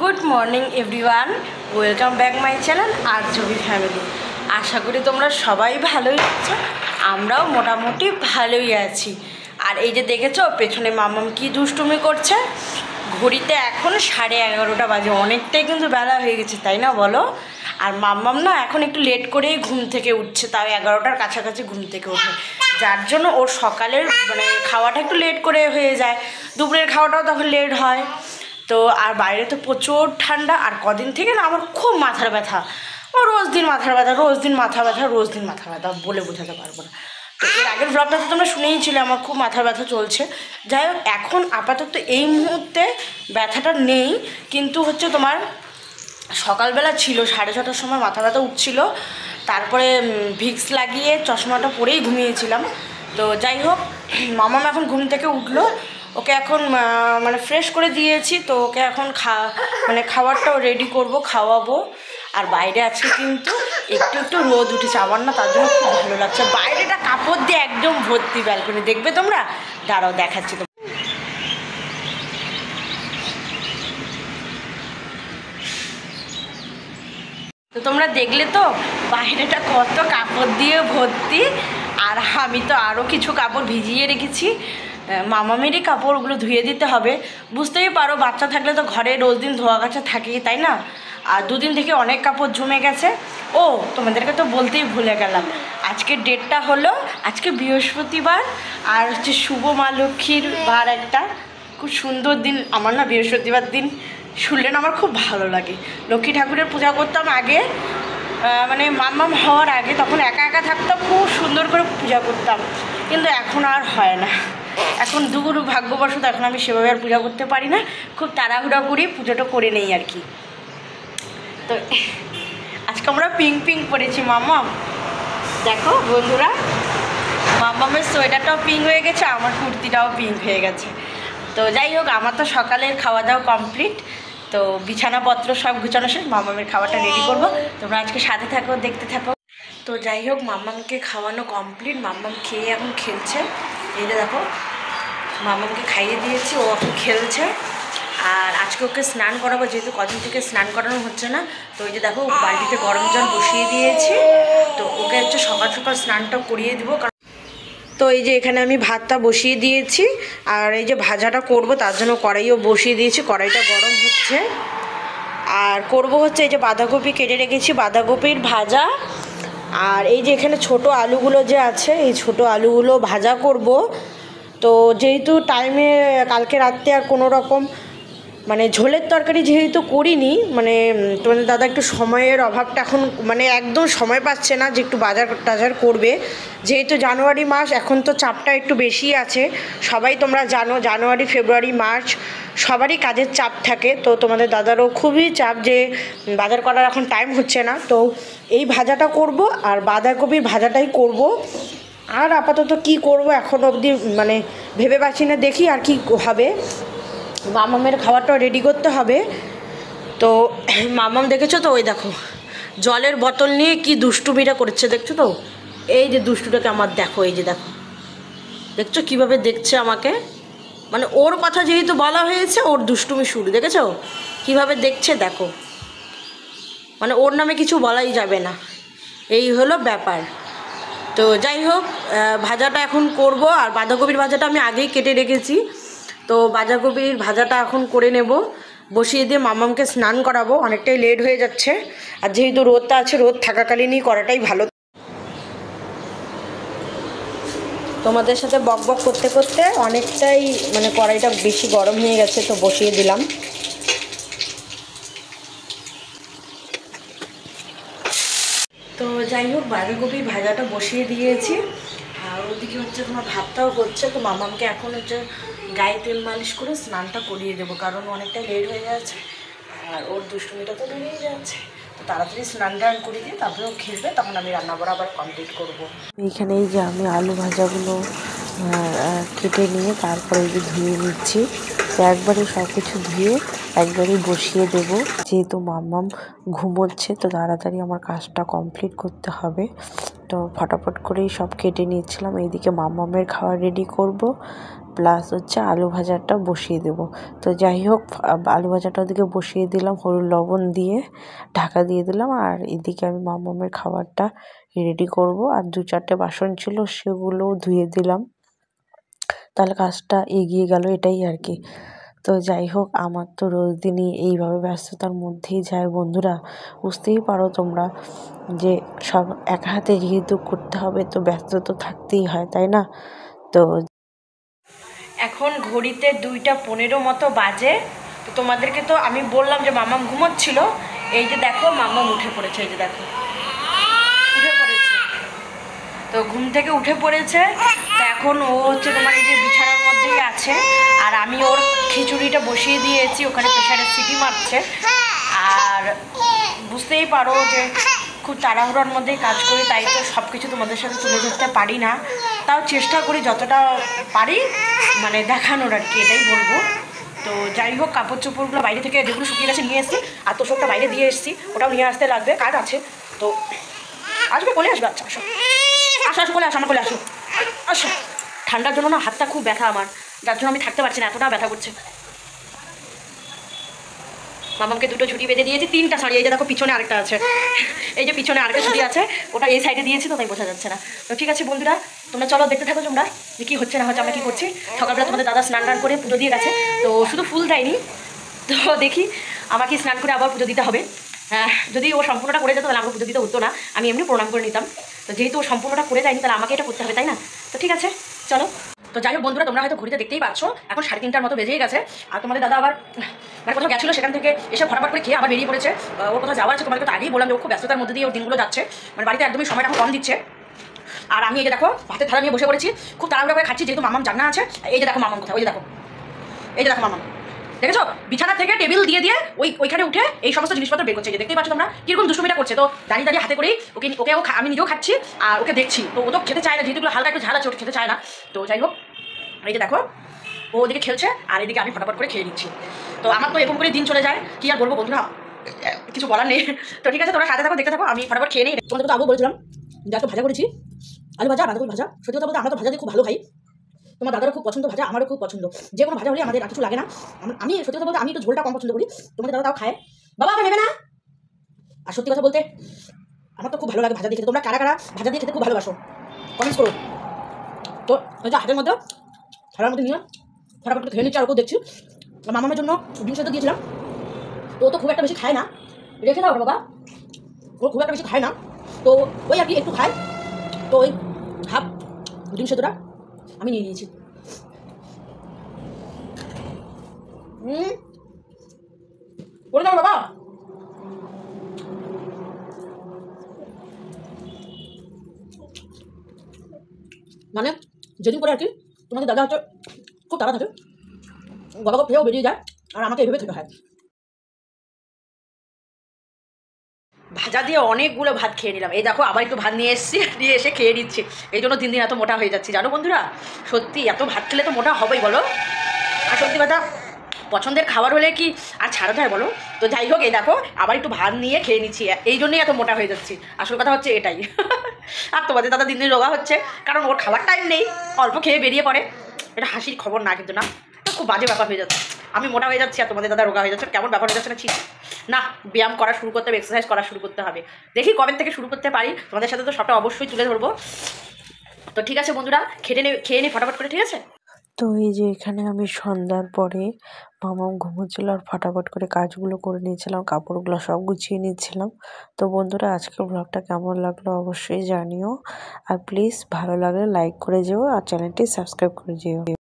Good morning everyone, welcome back my channel আর ছবি family. আশা করি তোমরা সবাই ভালোই আছো, আমরাও মোটামুটি ভালোই আছি। আর এই যে দেখেছো পেছনে মাম্মাম কি দুষ্টুমি করছে। ঘড়িতে এখন 11:30 বাজে, অনেকটাই কিন্তু বেলা হয়ে গেছে, তাই না বলো? আর মাম্মাম না এখন একটু লেট করেই ঘুম থেকে উঠছে, তাও 11টার কাছাকাছি ঘুম থেকে ওঠে, যার জন্য ওর সকালের খাওয়াটা একটু লেট করে হয়ে যায়, দুপুরের খাওয়াটাও তখন লেট হয়। তো আর বাইরে তো প্রচুর ঠান্ডা, আর কদিন থেকে না আমার খুব মাথার ব্যথা, ও রোজ দিন মাথার ব্যথা, রোজ দিন মাথা ব্যথা, রোজ দিন মাথা ব্যথা, বলে বোঝাতে পারবো না। তো এর আগের ব্লগটা তো তোমরা শুনেই ছিলে আমার খুব মাথার ব্যথা চলছে। যাই হোক, এখন আপাতত এই মুহূর্তে ব্যথাটা নেই, কিন্তু হচ্ছে তোমার সকালবেলা ছিল 6:30টার সময় মাথা ব্যথা উঠছিল, তারপরে ভিক্স লাগিয়ে চশমাটা পরেই ঘুমিয়েছিলাম। তো যাই হোক, মামাম এখন ঘুম থেকে উঠলো, ওকে এখন ফ্রেশ করে দিয়েছি, তো ওকে এখন খাবারটাও রেডি করব, খাওয়াবো। আর বাইরে আজকে কিন্তু একটু একটু রোদ উঠেছে, আমার না তার জন্য খুব ভালো লাগছে। বাইরেটা কাপড় দিয়ে একদম ভর্তি ব্যালকনি, দেখবে তোমরা, দাঁড়াও দেখাচ্ছি। তো তোমরা দেখলে তো বাইরেটা কত কাপড় দিয়ে ভর্তি, আর আমি তো আরও কিছু কাপড় ভিজিয়ে রেখেছি, মামামেরই কাপড়, ওগুলো ধুয়ে দিতে হবে। বুঝতেই পারো, বাচ্চা থাকলে তো ঘরে রোজ দিন ধোয়া কাচা থাকেই, তাই না? আর দুদিন থেকে অনেক কাপড় জমে গেছে। ও তোমাদেরকে তো বলতেই ভুলে গেলাম, আজকের ডেটটা হলো আজকে বৃহস্পতিবার, আর হচ্ছে শুভ মা লক্ষ্মীর বার, একটা খুব সুন্দর দিন। আমার না বৃহস্পতিবার দিন শুনলেন আমার খুব ভালো লাগে। লক্ষ্মী ঠাকুরের পূজা করতাম আগে, মাম্মাম হওয়ার আগে, তখন একা একা থাকতাম, খুব সুন্দর করে পূজা করতাম, কিন্তু এখন আর হয় না। এখন দুগুরু ভাগ্যবশত এখন আমি সেভাবে আর পূজা করতে পারি না, খুব তাড়াহুড়া করি পুজোটা করে নেই আর কি। তো আজকে আমরা পিঙ্ক পিঙ্ক পরেছি মাম্মাম, দেখো বন্ধুরা, মাম্মামের সোয়েটারটাও পিঙ্ক হয়ে গেছে, আমার কুর্তিটাও পিঙ্ক হয়ে গেছে। তো যাই হোক, আমার তো সকালের খাওয়া দাওয়া কমপ্লিট, তো বিছানাপত্র সব গুছানো শেষ, মাম্মামের খাওয়াটা রেডি করব, তোমরা আজকে সাথে থাকো, দেখতে থাকো। তো যাই হোক, মাম্মামকে খাওয়ানো কমপ্লিট, মাম্মাম খেয়ে এখন খেলছে। এই যে দেখো, মাম্মামকে খাইয়ে দিয়েছি, ও এখন খেলছে। আর আজকে ওকে স্নান করাবো, যেহেতু কদিন থেকে স্নান করানো হচ্ছে না। তো এই যে দেখো, বালতিতে গরম জল বসিয়ে দিয়েছি, তো ওকে হচ্ছে সকাল সকাল স্নানটা করিয়ে দেবো। তো এই যে এখানে আমি ভাতটা বসিয়ে দিয়েছি, আর এই যে ভাজাটা করব তার জন্য কড়াইও বসিয়ে দিয়েছি, কড়াইটা গরম হচ্ছে। আর করব হচ্ছে এই যে বাঁধাকপি কেটে রেখেছি, বাঁধাকপির ভাজা। আর এই যে এখানে ছোট আলুগুলো যে আছে, এই ছোট আলুগুলো ভাজা করব। তো যেহেতু টাইমে কালকে রাত্রে আর কোনো রকম ঝোলের তরকারি যেহেতু করিনি, তোমাদের দাদা একটু সময়ের অভাবটা এখন একদম সময় পাচ্ছে না যে একটু বাজার টাজার করবে। যেহেতু জানুয়ারি মাস, এখন তো চাপটা একটু বেশি আছে, সবাই তোমরা জানো, জানুয়ারি ফেব্রুয়ারি মার্চ সবারই কাজের চাপ থাকে। তো তোমাদের দাদারও খুবই চাপ যে বাজার করার এখন টাইম হচ্ছে না। তো এই ভাজাটা করব, আর বাঁধাকপির ভাজাটাই করব। আর আপাতত কি করব এখন অবধি ভেবে পাচ্ছি না, দেখি আর কি হবে। মামামের খাবারটাও রেডি করতে হবে। তো মামাম দেখেছো তো, ওই দেখো জলের বোতল নিয়ে কি দুষ্টুমিটা করছে, দেখছো তো? এই যে দুষ্টুটাকে আমার দেখো, এই যে দেখো, দেখছো কীভাবে দেখছে আমাকে, ওর কথা যেহেতু বলা হয়েছে, ওর দুষ্টুমি শুরু, দেখেছো কীভাবে দেখছে, দেখো, ওর নামে কিছু বলাই যাবে না, এই হলো ব্যাপার। তো যাই হোক, ভাজাটা এখন করব। আর বাঁধাকপির ভাজাটা আমি আগেই কেটে রেখেছি, তো বাঁধাকপির ভাজাটা এখন করে নেব, বসিয়ে দিয়ে মামামকে স্নান করাবো, অনেকটাই লেট হয়ে যাচ্ছে। আর যেহেতু রোদটা আছে, রোদ থাকাকালীনই করাটাই ভালো। তোমাদের সাথে বক বক করতে করতে অনেকটাই কড়াইটা বেশি গরম হয়ে গেছে, তো বসিয়ে দিলাম। তো যাই হোক, বাঁধাকপির ভাজাটা বসিয়ে দিয়েছি, আর ওদিকে হচ্ছে তোমার ভাতটাও করছে। তো মামামকে এখন হচ্ছে গায়ে তেল মালিশ করে স্নানটা করিয়ে দেবো, কারণ অনেকটা লেট হয়ে যাচ্ছে, আর ওর দুষ্টুমিটা তো বেরিয়ে যাচ্ছে। তো তাড়াতাড়ি স্নান টান করে দিয়ে তারপরে ও খেলবে, তখন আমি রান্না বাড়া আবার কমপ্লিট করবো। এইখানে এই যে আমি আলু ভাজাগুলো কেটে নিয়ে তারপরে এই যে ধুয়ে নিচ্ছি, তো একবারে সব কিছু ধুয়ে একবারেই বসিয়ে দেব, যেহেতু মাম্মাম ঘুমোচ্ছে, তো তাড়াতাড়ি আমার কাজটা কমপ্লিট করতে হবে। তো ফটাফট করেই সব কেটে নিচ্ছিলাম। এইদিকে মাম্মামের খাওয়া রেডি করব, প্লাস হচ্ছে আলু ভাজাটা বসিয়ে দেব। তো যাই হোক, আলু ভাজাটা ওদিকে বসিয়ে দিলাম, হলুদ লবণ দিয়ে ঢাকা দিয়ে দিলাম। আর এদিকে আমি মামামের খাবারটা রেডি করব। আর 2-4টে বাসন ছিল, সেগুলোও ধুয়ে দিলাম। তাহলে কাজটা এগিয়ে গেল, এটাই আর কি। তো যাই হোক, আমার তো রোজ দিনই এইভাবে ব্যস্ততার মধ্যেই যায় বন্ধুরা। বুঝতেই পারো তোমরা যে সব একা হাতে যেহেতু করতে হবে, তো ব্যস্ত তো থাকতেই হয়, তাই না? তো এখন ঘড়িতে 2:15 মতো বাজে। তো তোমাদেরকে তো আমি বললাম যে মামাম ঘুমোচ্ছিল। এই যে দেখো মামাম উঠে পড়েছে, এই যে দেখো উঠে পড়েছে। তো ঘুম থেকে উঠে পড়েছে। তো এখন ও হচ্ছে তোমার এই যে বিছানার মধ্যেই আছে। আর আমি ওর খিচুড়িটা বসিয়ে দিয়েছি, ওখানে প্রেশারে সিটি মারছে। আর বুঝতেই পারো যে খুব তাড়াহুড়োর মধ্যেই কাজ করি, তাই তো সব কিছু তোমাদের সাথে তুলে ধরতে পারি না। তাও চেষ্টা করি যতটা পারি মানে দেখানোর আর কি, এটাই বলবো। তো যাই হোক, কাপড় চোপড়গুলো বাইরে থেকে যেগুলো শুকিয়ে গেছে নিয়ে এসেছি। আর তোষকটা বাইরে দিয়ে এসেছি, ওটাও নিয়ে আসতে লাগবে, কাজ আছে। তো আসবে, কোলে আসবে। আচ্ছা আসো আসো আসো, কোলে আসো, আমার কোলে আসো আসো। ঠান্ডার জন্য না হাতটা খুব ব্যথা আমার, যার জন্য আমি থাকতে পারছি না, এতটা ব্যথা করছে। মামাকে 2টো ছুটি বেঁধে দিয়েছি, 3টা শাড়ি। এই যে দেখো পিছনে আরেকটা আছে, এই যে পিছনে আরেকটা ছুটি আছে, ওটা এই সাইডে দিয়েছি, তো তাই বোঝা যাচ্ছে না। তো ঠিক আছে বন্ধুরা, তোমরা চলো দেখতে থাকো তোমরা যে কী হচ্ছে না হচ্ছে, আমরা কী করছি। সকালবেলা তোমাদের দাদা স্নান টান করে পুজো দিয়ে গেছে, তো শুধু ফুল দেয়নি। তো দেখি আমাকে স্নান করে আবার পুজো দিতে হবে। যদি ও সম্পূর্ণটা করে যেত তাহলে আমাকে পুজো দিতে হতো না, আমি এমনি প্রণাম করে নিতাম। তো যেহেতু ও সম্পূর্ণটা করে যায়নি, তাহলে আমাকে এটা করতে হবে, তাই না? তো ঠিক আছে চলো। তো যাই হোক বন্ধুরা, তোমরা হয়তো ঘড়িতে দেখতেই পাচ্ছ এখন 3:30টার মতো বেজেই গেছে। আর তোমাদের দাদা আবার মানে কোথাও গেছিলো, সেখান থেকে এসে ফটাফট করে খেয়ে আবার বেরিয়ে পড়েছে। ওর কোথাও যাওয়ার আছে, তোমাদেরকে তো আগেই বললাম যে ও খুব ব্যস্ততার মধ্যে দিয়ে ওর দিনগুলো যাচ্ছে, মানে বাড়িতে একদমই সময়টা এখন কম দিচ্ছে। আর আমি এই যে দেখো ভাতের থালা নিয়ে বসে পড়েছি, খুব তাড়াহুড়া করে খাচ্ছি যেহেতু মামাম জান্না আছে। এই যে দেখো মামাম কোথায়, ওই যে দেখো, এই যে দেখো মামাম, দেখেছো বিছানা থেকে টেবিল দিয়ে দিয়ে ওইখানে উঠে এই সমস্ত জিনিসপত্র বের করছে। যে দেখতেই পাচ্ছ তোমরা কিরকম দুষ্টুমিটা করছে। তো দাঁড়িয়ে দাঁড়িয়ে হাতে করেই ওকেও আমি নিজেও খাচ্ছি আর ওকে দেখছি। তো ও তো খেতে চায় না, যেহেতু হালকা একটু ঝাল আছে, ওটা খেতে চায় না। তো যাই হোক, এই যে দেখো ও ওদিকে খেলছে আর এদিকে আমি ফটাফট করে খেয়ে নিচ্ছি। তো আমার তো এরকম করে দিন চলে যায়, কি আর বলবো বন্ধুরা, কিছু বলার নেই। তো ঠিক আছে, তোমরা সাথে থাকো, দেখতে থাকো, আমি ফটাফট খেয়ে নিই। তোমাদের তো আগে বলেছিলাম যে একটা ভাজা করেছি, আলু ভাজা, বাঁধাকপি ভাজা। সত্যি কথা বলতে আমরা তো ভাজা দিয়ে খুব ভালো খাই, তোমার দাদারও খুব পছন্দ ভাজা, আমারও খুব পছন্দ। যে কোনো ভাজা হলে আমাদের আর কিছু লাগে না। আমি সত্যি কথা বলতে আমি একটু ঝোলটা কম পছন্দ করি, তোমাদের দাদা তাও খায়। বাবা আমার নেবে না। আর সত্যি কথা বলতে আমার তো খুব ভালো লাগে ভাজা দিয়ে খেতে। তোমরা কারা কারা ভাজা দিয়ে খেতে খুব ভালোবাসো কমেন্টস করো। তো ওই যে হাতের মধ্যে থালার মধ্যে নিয়ে ফটাফট করে খেয়ে নিচ্ছি। আর ওকেও দেখছি, মামামের জন্য ডিম সেদ্ধ দিয়েছিলাম। তো ও তো খুব একটা বেশি খায় না, রেখে দাও বাবা, ও খুব একটা বেশি খায় না। তো ওই আর কি একটু খায়। তো ওই হাফ ডিম সেদ্ধটা আমি নিয়ে নিয়েছি। করে দাও বাবা। মানে যেদিন করে আর কি তোমাদের দাদা হচ্ছে খুব তাড়া থাকে, বাবাকে খেয়েও বেরিয়ে যায়, আর আমাকে এভাবে খেতে হয়। ভাজা দিয়ে অনেকগুলো ভাত খেয়ে নিলাম। এই দেখো আবার একটু ভাত নিয়ে এসেছি, নিয়ে এসে খেয়ে নিচ্ছি। এই জন্য দিন দিন এত মোটা হয়ে যাচ্ছি জানো বন্ধুরা। সত্যি এত ভাত খেলে তো মোটা হবেই বলো। আর সত্যি কথা, পছন্দের খাবার হলে কি আর ছাড়া যায় বলো। তো যাই হোক, এই দেখো আবার একটু ভাত নিয়ে খেয়ে নিচ্ছি, এই জন্যই এত মোটা হয়ে যাচ্ছি। আসল কথা হচ্ছে এটাই। আর তোমাদের দাদা দিন দিন রোগা হচ্ছে, কারণ ওর খাবার টাইম নেই, অল্প খেয়ে বেরিয়ে পড়ে। এটা হাসির খবর না কিন্তু, না খুব বাজে ব্যাপার হয়ে যাচ্ছে। আমি মোটা হয়ে যাচ্ছি আর তোমাদের দাদা রোগা হয়ে যাচ্ছে, কেমন ব্যাপার হয়ে যাচ্ছে না। ঠিক না, ব্যায়াম করা শুরু করতে হবে, এক্সারসাইজ করা শুরু করতে হবে। দেখি কবে থেকে শুরু করতে পারি, তোমাদের সাথে তো সবটা অবশ্যই তুলে ধরবো। তো ঠিক আছে বন্ধুরা, খেয়ে নে ফটাফট করে, ঠিক আছে। তো এই যে এখানে আমি সন্ধ্যার পরে মামাম ঘুমোচ্ছিল আর ফটাফট করে কাজগুলো করে নিয়েছিলাম, কাপড়গুলো সব গুছিয়ে নিচ্ছিলাম। তো বন্ধুরা, আজকের ব্লগটা কেমন লাগলো অবশ্যই জানিও। আর প্লিজ ভালো লাগলে লাইক করে যেও আর চ্যানেলটি সাবস্ক্রাইব করে যেও।